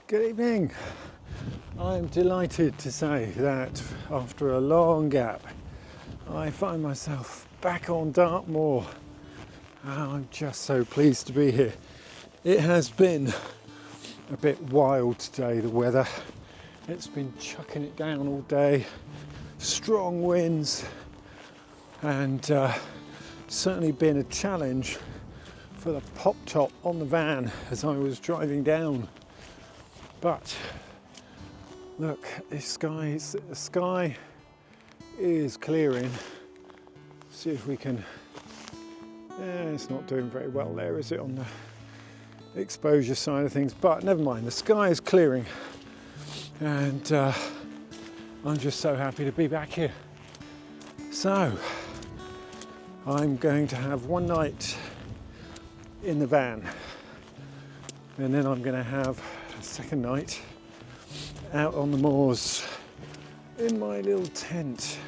Good evening. I'm delighted to say that after a long gap, I find myself back on Dartmoor. I'm just so pleased to be here. It has been a bit wild today, the weather. It's been chucking it down all day, strong winds, and certainly been a challenge for the pop top on the van as I was driving down. But look, the sky is clearing. See if we can. It's not doing very well there, is it, on the exposure side of things? But never mind, the sky is clearing, and I'm just so happy to be back here. So I'm going to have one night in the van, and then I'm going to have a second night out on the moors in my little tent.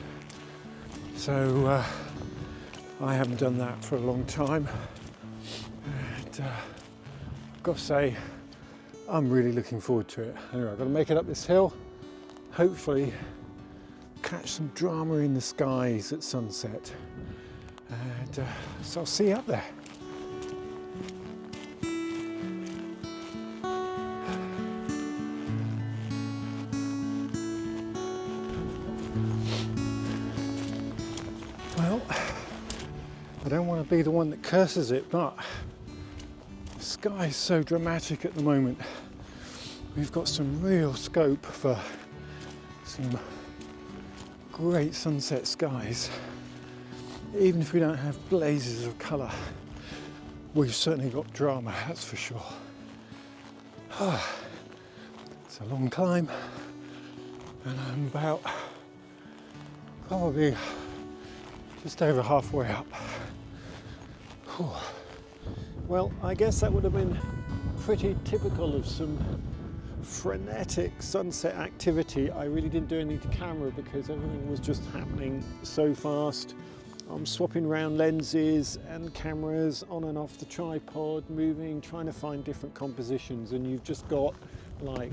So I haven't done that for a long time, and I've got to say I'm really looking forward to it. Anyway, I've got to make it up this hill, hopefully catch some drama in the skies at sunset, and so I'll see you up there. Well, I don't want to be the one that curses it, but the sky is so dramatic at the moment. We've got some real scope for some great sunset skies. Even if we don't have blazes of colour, we've certainly got drama, that's for sure. It's a long climb, and I'm about probably just over halfway up. Well, I guess that would have been pretty typical of some frenetic sunset activity. I really didn't do anything to camera because everything was just happening so fast. I'm swapping around lenses and cameras on and off the tripod, moving, trying to find different compositions, and you've just got like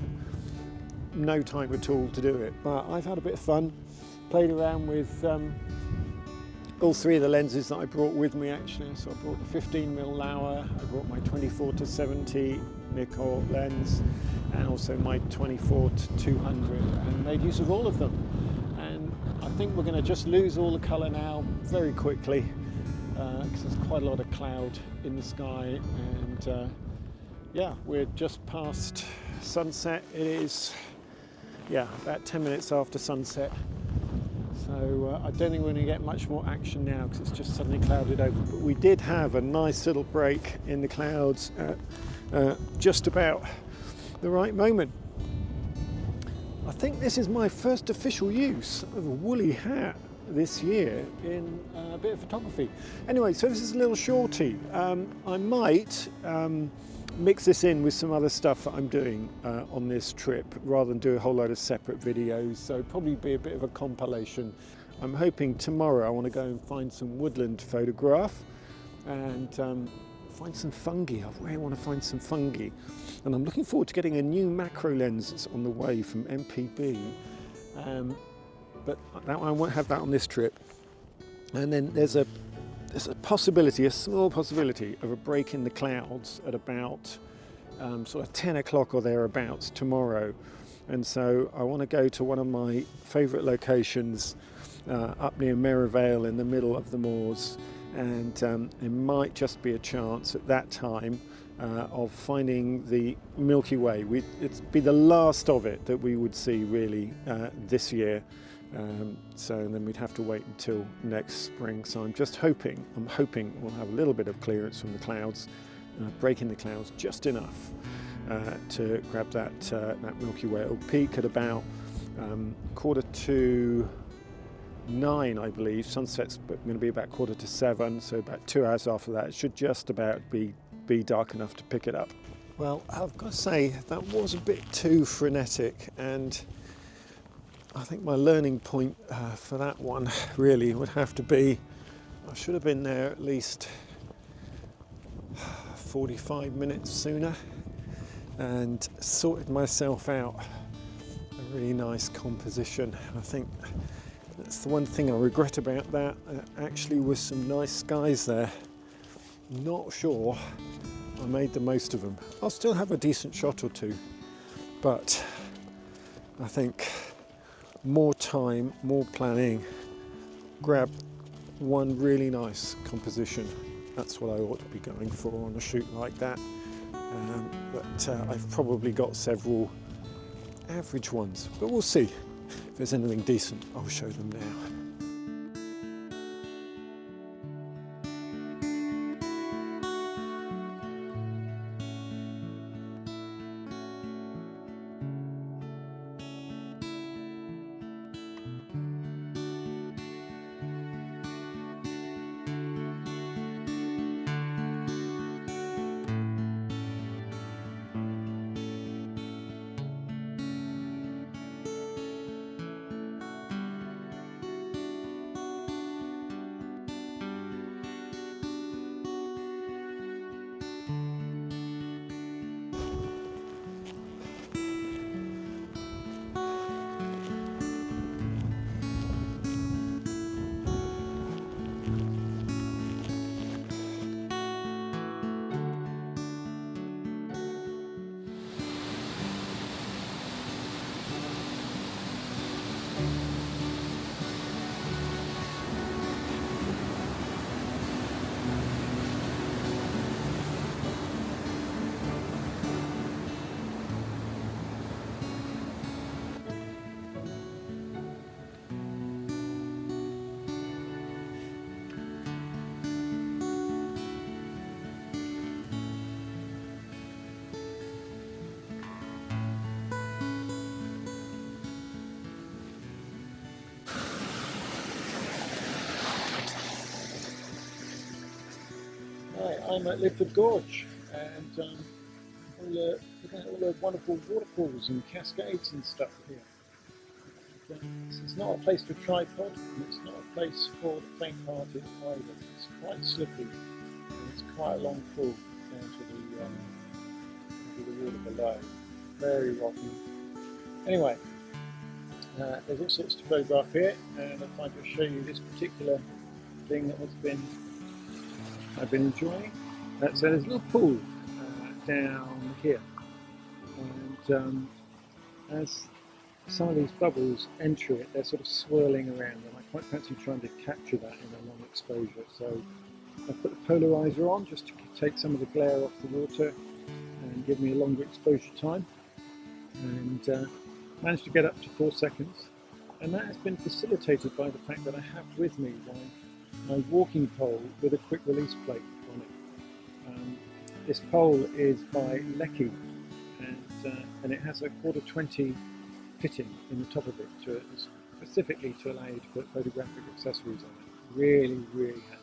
no time at all to do it. But I've had a bit of fun, played around with all three of the lenses that I brought with me actually. So I brought the 15mm Laowa, I brought my 24-70 Nikkor lens, and also my 24-200, and made use of all of them. And I think we're going to just lose all the colour now very quickly because there's quite a lot of cloud in the sky, and yeah, we're just past sunset. It is, yeah, about 10 minutes after sunset. So I don't think we're going to get much more action now because it's just suddenly clouded over. But we did have a nice little break in the clouds at just about the right moment. I think this is my first official use of a woolly hat this year in a bit of photography. Anyway, so this is a little shorty. I might mix this in with some other stuff that I'm doing on this trip rather than do a whole load of separate videos, so probably be a bit of a compilation. I'm hoping tomorrow I want to go and find some woodland photograph and find some fungi. I really want to find some fungi, and I'm looking forward to getting a new macro lens that's on the way from MPB, but that one, I won't have that on this trip. And then there's a possibility, a small possibility, of a break in the clouds at about sort of 10 o'clock or thereabouts tomorrow. And so I want to go to one of my favourite locations up near Merivale in the middle of the moors, and it might just be a chance at that time of finding the Milky Way. It'd be the last of it that we would see really this year. So then we'd have to wait until next spring. So I'm hoping we'll have a little bit of clearance from the clouds, break in the clouds just enough to grab that Milky Way. It'll peak at about 9:15, I believe. Sunset's going to be about 6:45, so about 2 hours after that. It should just about be dark enough to pick it up. Well, I've got to say that was a bit too frenetic, and I think my learning point for that one really would have to be I should have been there at least 45 minutes sooner. and sorted myself out a really nice composition. I think that's the one thing I regret about that. There actually was some nice skies there. Not sure I made the most of them. I'll still have a decent shot or two, but I think more time, more planning, grab one really nice composition. That's what I ought to be going for on a shoot like that. But I've probably got several average ones, but we'll see. If there's anything decent, I'll show them now. I'm at Lydford Gorge, and looking at all the wonderful waterfalls and cascades and stuff here. This is not a place for tripod, and it's not a place for the faint-hearted either. It's quite slippy, and it's quite a long fall down to the water below. Very rocky. Anyway, there's all sorts to photograph here, and I thought I'd show you this particular thing that I've been enjoying. So there's a little pool down here, and as some of these bubbles enter it, they're sort of swirling around, and I quite fancy trying to capture that in a long exposure. So I put the polarizer on just to take some of the glare off the water and give me a longer exposure time, and managed to get up to 4 seconds, and that has been facilitated by the fact that I have with me my walking pole with a quick release plate on it. This pole is by Lecky, and it has a 1/4-20 fitting in the top of it, specifically to allow you to put photographic accessories on it. Really, really handy.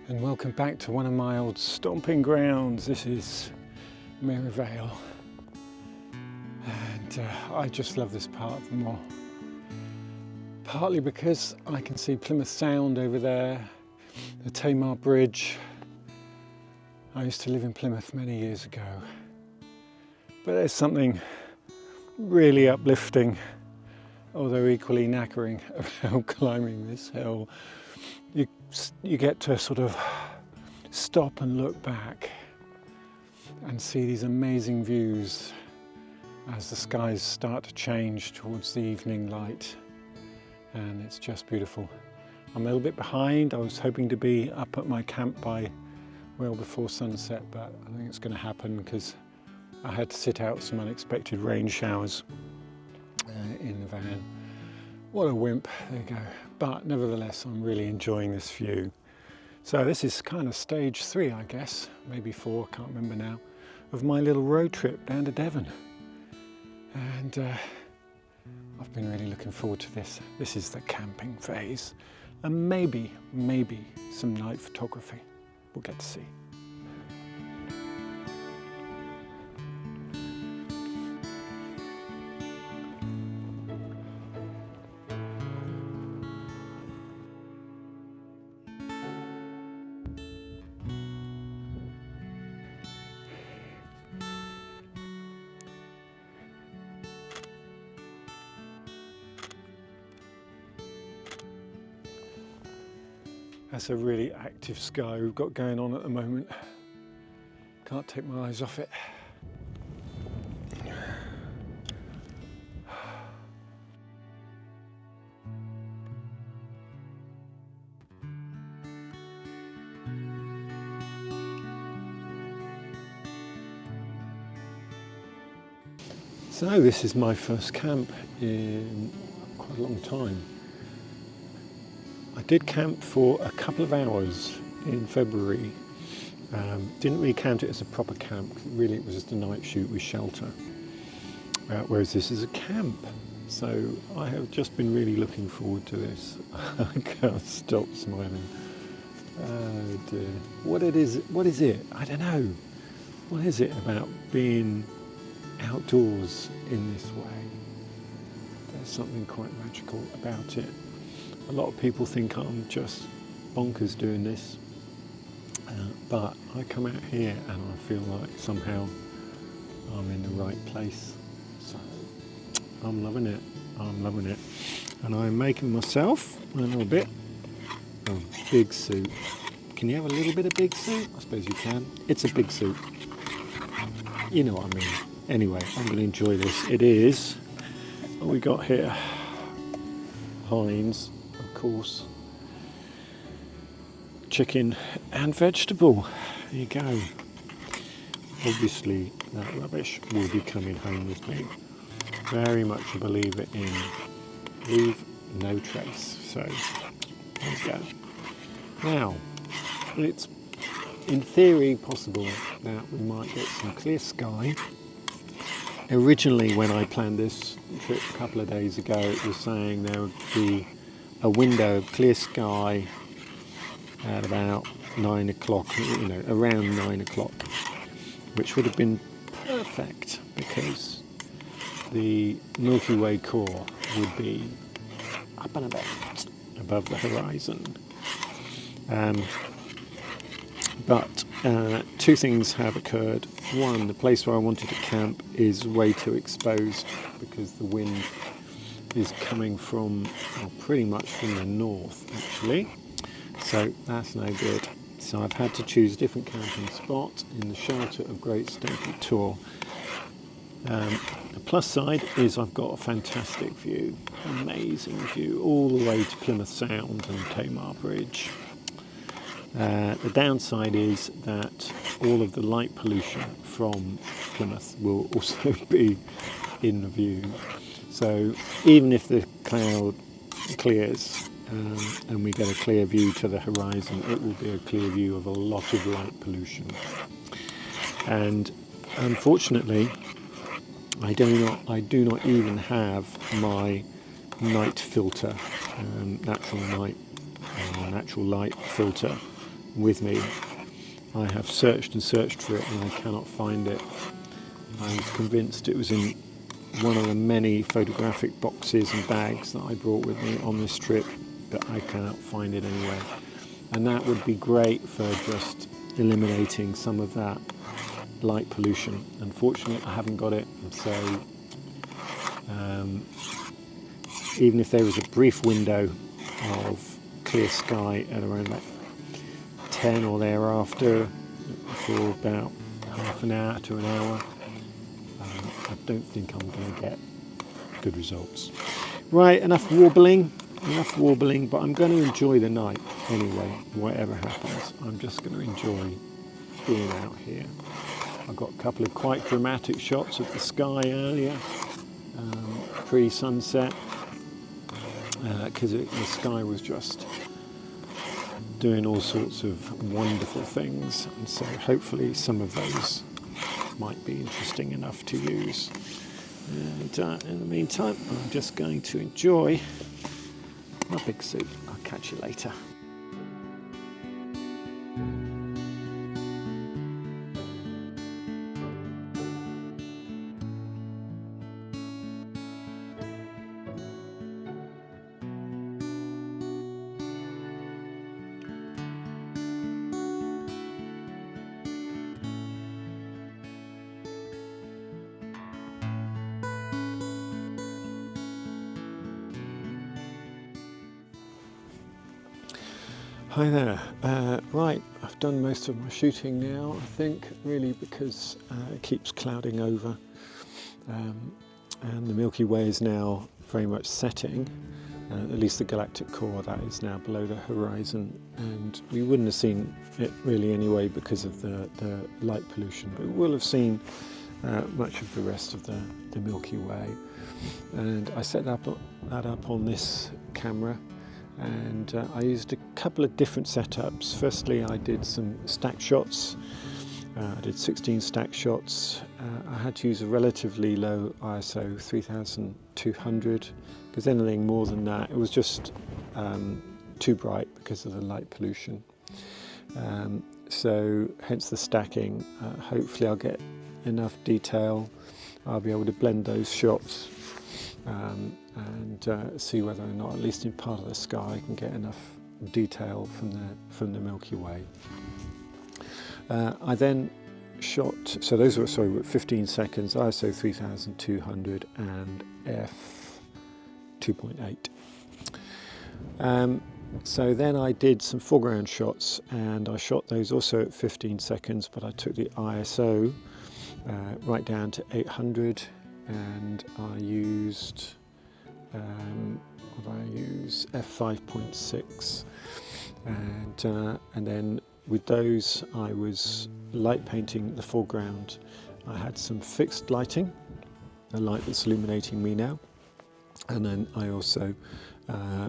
And welcome back to one of my old stomping grounds. This is Vale, and I just love this part of the moor. Partly because I can see Plymouth Sound over there, the Tamar Bridge. I used to live in Plymouth many years ago, but there's something really uplifting, although equally knackering, about climbing this hill. You get to sort of stop and look back and see these amazing views as the skies start to change towards the evening light, and it's just beautiful. I'm a little bit behind. I was hoping to be up at my camp by well before sunset, but I think it's going to happen because I had to sit out some unexpected rain showers in the van. What a wimp, there you go. But nevertheless, I'm really enjoying this view. So this is kind of stage 3, I guess, maybe 4, can't remember now, of my little road trip down to Devon. And I've been really looking forward to this. This is the camping phase. And maybe some night photography. We'll get to see. That's a really active sky we've got going on at the moment. Can't take my eyes off it. So this is my first camp in quite a long time. I did camp for a couple of hours in February. Didn't really count it as a proper camp. Really, it was just a night shoot with shelter. Whereas this is a camp. So I have just been really looking forward to this. I can't stop smiling. Oh dear. What is it? I don't know. What is it about being outdoors in this way? There's something quite magical about it. A lot of people think I'm just bonkers doing this, but I come out here and I feel like somehow I'm in the right place. So I'm loving it. I'm loving it. And I'm making myself a little bit of big suit. Can you have a little bit of big suit? I suppose you can. It's a big suit. You know what I mean. Anyway, I'm going to enjoy this. It is, what we got here, Heinz, of course, chicken and vegetable. There you go. Obviously that rubbish will be coming home with me. Very much a believer in leave no trace. So there you go. Now, it's in theory possible that we might get some clear sky. Originally, when I planned this trip a couple of days ago, it was saying there would be a window of clear sky at about 9 o'clock, you know, around 9 o'clock, which would have been perfect because the Milky Way core would be up and about above the horizon. But two things have occurred. One, the place where I wanted to camp is way too exposed because the wind is coming from, well, pretty much from the north actually. So that's no good. So I've had to choose a different camping spot in the shelter of Great Stokely Tor. The plus side is I've got a fantastic view, amazing view, all the way to Plymouth Sound and Tamar Bridge. The downside is that all of the light pollution from Plymouth will also be in the view. So even if the cloud clears and we get a clear view to the horizon, it will be a clear view of a lot of light pollution. And unfortunately, I do not even have my night filter, natural light filter with me. I have searched and searched for it and I cannot find it. I was convinced it was in one of the many photographic boxes and bags that I brought with me on this trip, but I cannot find it anywhere. And that would be great for just eliminating some of that light pollution. Unfortunately, I haven't got it, and so even if there was a brief window of clear sky at around about 10 or thereafter for about half an hour to an hour, I don't think I'm going to get good results. Right, enough warbling, but I'm going to enjoy the night anyway, whatever happens. I'm just going to enjoy being out here. I got a couple of quite dramatic shots of the sky earlier, pre-sunset, because the sky was just doing all sorts of wonderful things, and so hopefully some of those might be interesting enough to use. And in the meantime, I'm just going to enjoy my big soup. I'll catch you later. Hi there. Right, I've done most of my shooting now, I think, really because it keeps clouding over, and the Milky Way is now very much setting, at least the galactic core, that is now below the horizon, and we wouldn't have seen it really anyway because of the light pollution, but we will have seen much of the rest of the Milky Way. And I set that up on this camera, and I used a couple of different setups. Firstly, I did some stack shots. I did 16 stack shots. I had to use a relatively low ISO 3200 because anything more than that, it was just too bright because of the light pollution. So hence the stacking. Hopefully I'll get enough detail. I'll be able to blend those shots and see whether or not, at least in part of the sky, I can get enough detail from the Milky Way. I then shot, so those were 15 seconds, ISO 3200 and f2.8. So then I did some foreground shots, and I shot those also at 15 seconds, but I took the ISO right down to 800, and I used f5.6, and then with those I was light painting the foreground. I had some fixed lighting, the light that's illuminating me now, and then I also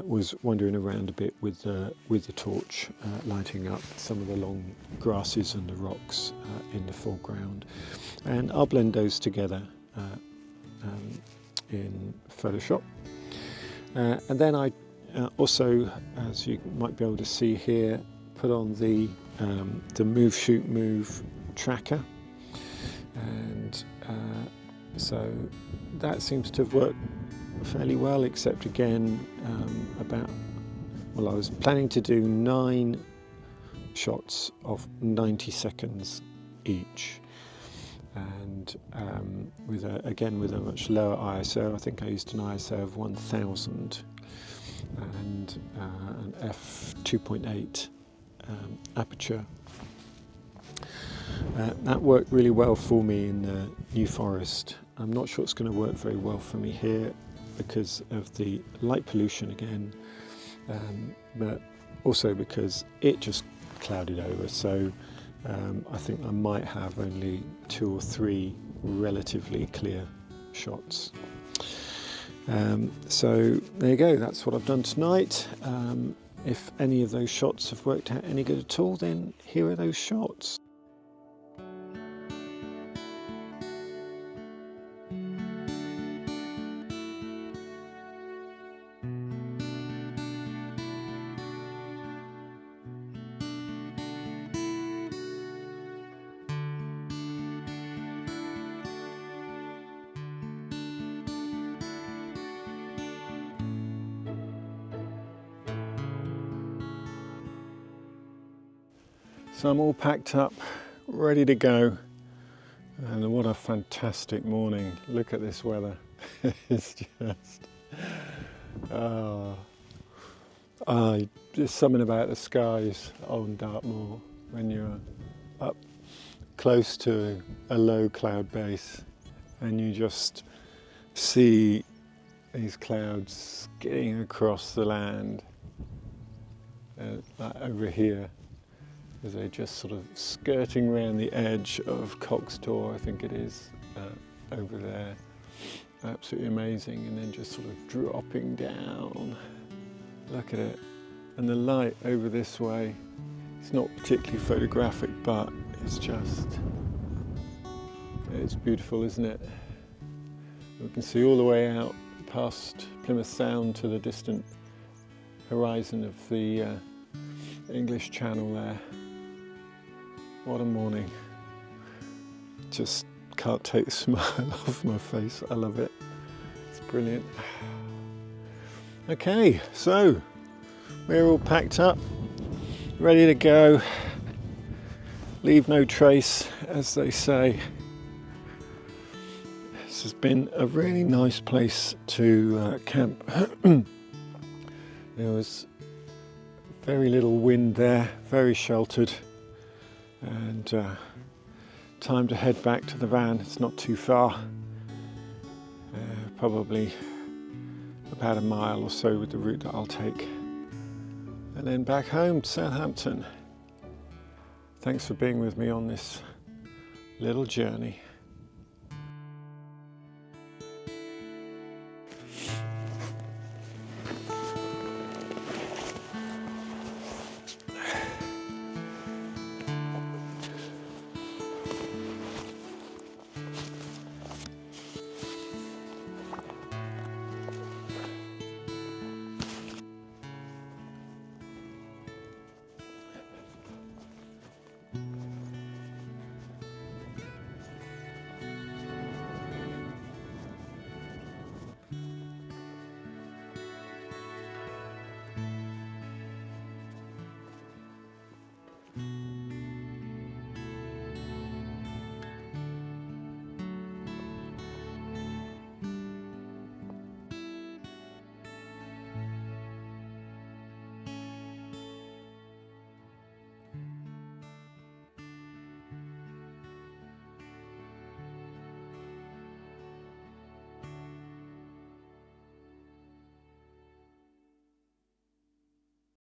was wandering around a bit with the torch, lighting up some of the long grasses and the rocks in the foreground, and I'll blend those together in Photoshop. And then I also, as you might be able to see here, put on the move, shoot, move tracker, and so that seems to have worked fairly well, except again I was planning to do 9 shots of 90 seconds each, and with a much lower ISO. I think I used an ISO of 1000 and an f2.8 aperture. That worked really well for me in the New Forest. I'm not sure it's going to work very well for me here because of the light pollution again, but also because it just clouded over. So I think I might have only 2 or 3 relatively clear shots. So there you go, that's what I've done tonight. If any of those shots have worked out any good at all, then here are those shots. So I'm all packed up, ready to go, and what a fantastic morning. Look at this weather. It's just, there's something about the skies on Dartmoor when you're up close to a low cloud base and you just see these clouds skidding across the land, like over here. as they're just sort of skirting around the edge of Cock's Tor, I think it is, over there. Absolutely amazing, and then just sort of dropping down. Look at it. And the light over this way, it's not particularly photographic, but it's beautiful, isn't it? We can see all the way out past Plymouth Sound to the distant horizon of the English Channel there. What a morning. Just can't take the smile off my face. I love it. It's brilliant. Okay, so we're all packed up, ready to go. Leave no trace, as they say. This has been a really nice place to camp. There was very little wind there, very sheltered, and time to head back to the van. It's not too far, probably about a mile or so with the route that I'll take, and then back home to Southampton. Thanks for being with me on this little journey.